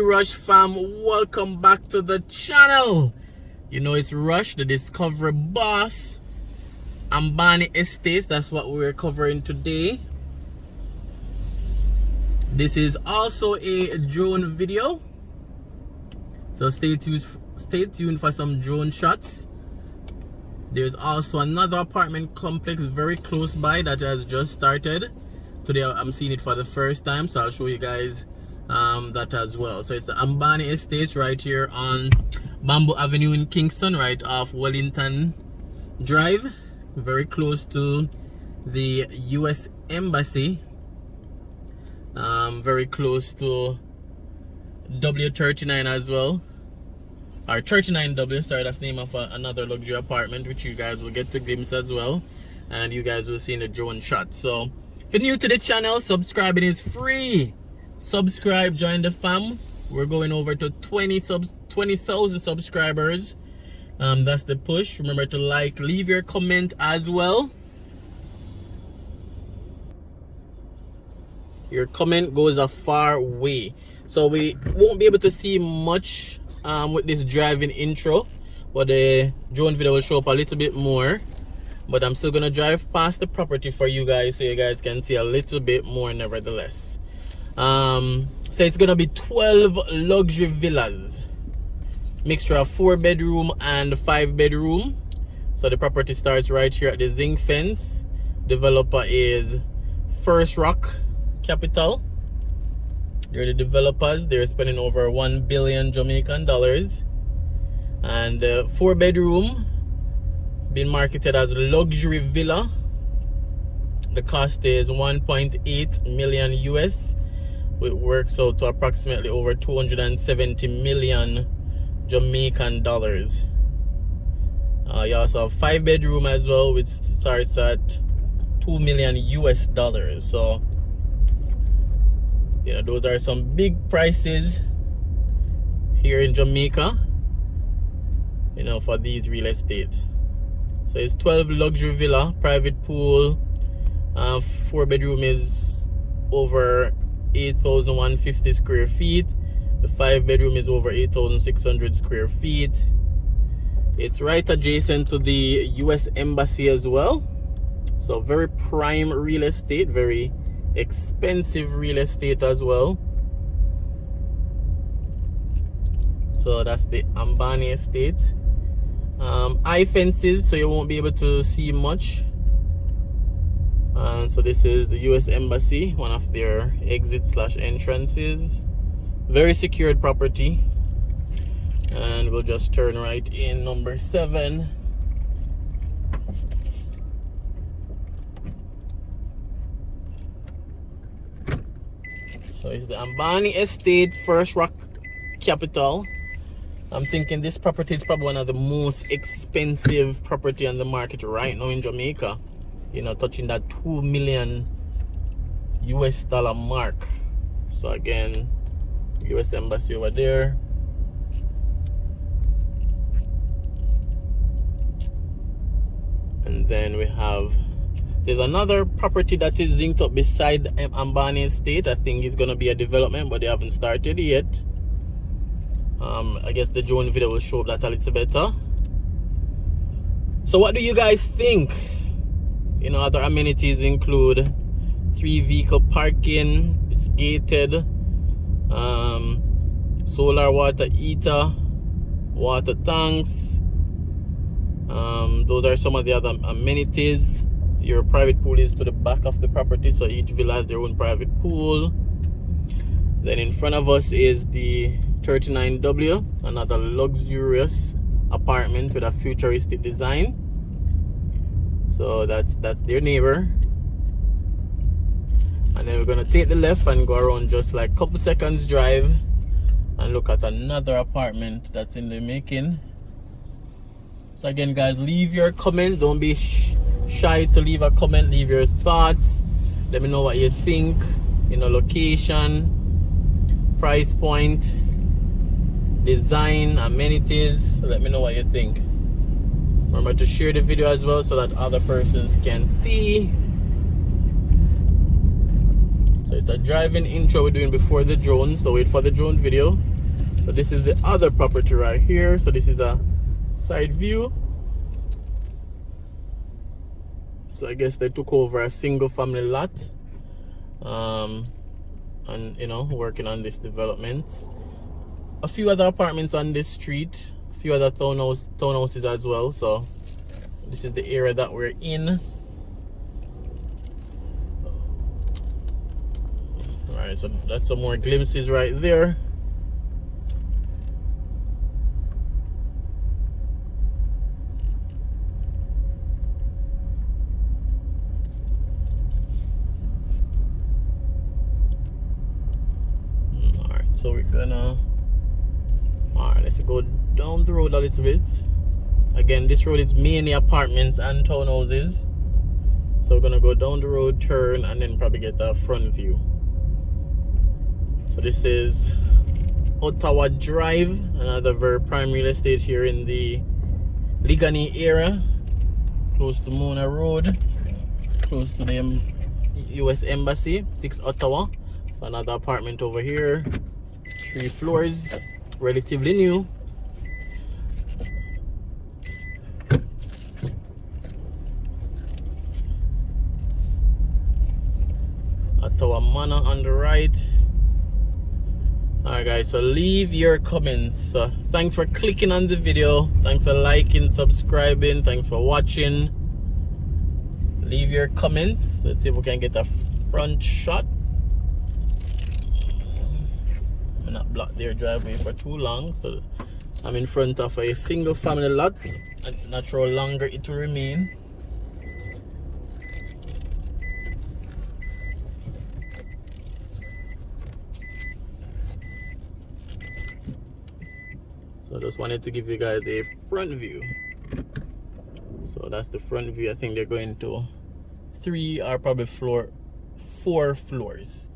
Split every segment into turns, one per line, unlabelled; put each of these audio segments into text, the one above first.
Rush fam, welcome back to the channel. You know it's Rush, the Discovery boss. Amani Estate, that's what we're covering today. This is also a drone video, so stay tuned for some drone shots. There's also another apartment complex very close by that has just started. Today I'm seeing it for the first time, so I'll show you guys that as well. So it's the Hambani Estate right here on Bamboo Avenue in Kingston, right off Wellington Drive, very close to the US Embassy, very close to W39 as well, or 39W, sorry, that's the name of another luxury apartment, which you guys will get to glimpse as well, and you guys will see in the drone shot. So if you're new to the channel, subscribing is free. Subscribe, join the fam. We're going over to 20,000 subscribers. That's the push. Remember to like, leave your comment as well. Your comment goes a far way. So we won't be able to see much with this driving intro, but the drone video will show up a little bit more. But I'm still gonna drive past the property for you guys so you guys can see a little bit more nevertheless. So it's gonna be 12 luxury villas, mixture of 4-bedroom and 5-bedroom. So the property starts right here at the zinc fence. Developer is First Rock Capital. They're the developers. They're spending over 1 billion Jamaican dollars, and 4-bedroom being marketed as luxury villa. The cost is 1.8 million US, which works out to approximately over 270 million Jamaican dollars. You also have 5-bedroom as well, which starts at 2 million US dollars. So yeah, those are some big prices here in Jamaica, you know, for these real estate. So it's 12 luxury villa, private pool. 4-bedroom is over 8,150 square feet. The 5-bedroom is over 8,600 square feet. It's right adjacent to the US Embassy as well. So very prime real estate, very expensive real estate as well. So that's the Hambani Estate. Eye fences, so you won't be able to see much. And so this is the US Embassy, one of their exits / entrances. Very secured property. And we'll just turn right in number 7. So it's the Amani Estate, First Rock Capital. I'm thinking this property is probably one of the most expensive property on the market right now in Jamaica. You know, touching that 2 million US dollar mark. So again, US Embassy over there. And then we have, there's another property that is zinked up beside Hambani Estate. I think it's gonna be a development, but they haven't started yet. I guess the drone video will show that a little better. So what do you guys think? You know, other amenities include 3-vehicle parking, it's gated, solar water heater, water tanks. Those are some of the other amenities. Your private pool is to the back of the property, so each villa has their own private pool. Then in front of us is the 39W, another luxurious apartment with a futuristic design. So that's their neighbor. And then we're gonna take the left and go around just like a couple seconds drive and look at another apartment that's in the making. So again, guys, leave your comment. Don't be shy to leave a comment. Leave your thoughts. Let me know what you think. You know, location, price point, design, amenities. Let me know what you think. Remember to share the video as well so that other persons can see. So it's a driving intro we're doing before the drone, so wait for the drone video. So this is the other property right here. So this is a side view. So I guess they took over a single family lot, and you know, working on this development. A few other apartments on this street, a few other townhouses as well. So this is the area that we're in. Alright, so that's some more glimpses right there. Alright, so we're gonna, alright, let's go down the road a little bit. Again, this road is mainly apartments and townhouses. So we're gonna go down the road, turn, and then probably get the front view. So this is Ottawa Drive, another very prime real estate here in the Ligani area, close to Mona Road, close to the US Embassy, 6 Ottawa. So another apartment over here, 3 floors, relatively new. Ottawa Manor on the right. Alright guys, so leave your comments. So thanks for clicking on the video, thanks for liking, subscribing, thanks for watching. Leave your comments. Let's see if we can get a front shot. I'm not block their driveway for too long. So I'm in front of a single family lot. I'm not sure how longer it will remain. So I just wanted to give you guys a front view. So that's the front view. I think they're going to 3 or probably 4 floors.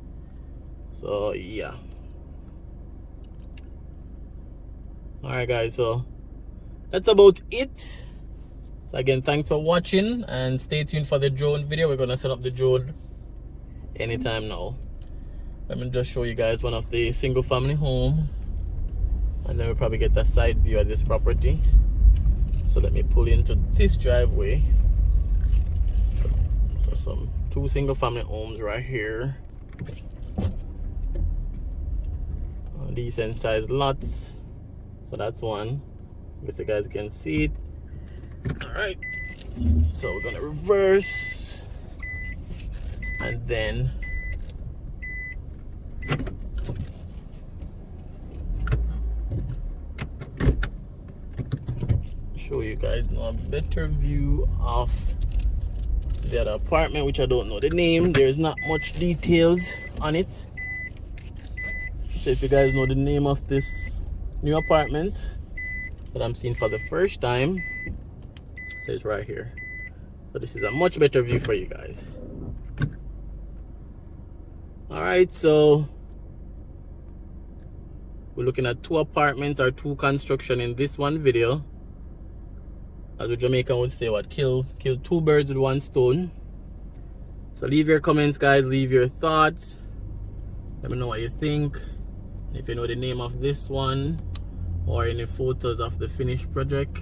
So yeah. Alright guys, so that's about it. So again, thanks for watching and stay tuned for the drone video. We're gonna set up the drone anytime now. Let me just show you guys one of the single family home, and then we'll probably get a side view of this property. So let me pull into this driveway. So some 2 single family homes right here. Decent sized lots. So that's one. I guess you guys can see it. Alright. So we're gonna reverse. And then show you guys now a better view of the other apartment, which I don't know the name. There's not much details on it. So if you guys know the name of this new apartment that I'm seeing for the first time, so it's right here. So this is a much better view for you guys. Alright, so we're looking at 2 apartments or 2 construction in this one video. As a Jamaican would say, what, kill 2 birds with 1 stone. So leave your comments guys, leave your thoughts, let me know what you think. If you know the name of this one or any photos of the finished project,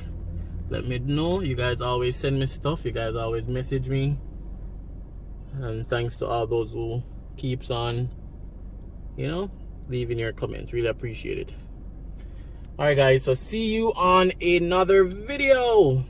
let me know. You guys always send me stuff, you guys always message me, and thanks to all those who keeps on, you know, leaving your comments. Really appreciate it. Alright guys, so see you on another video.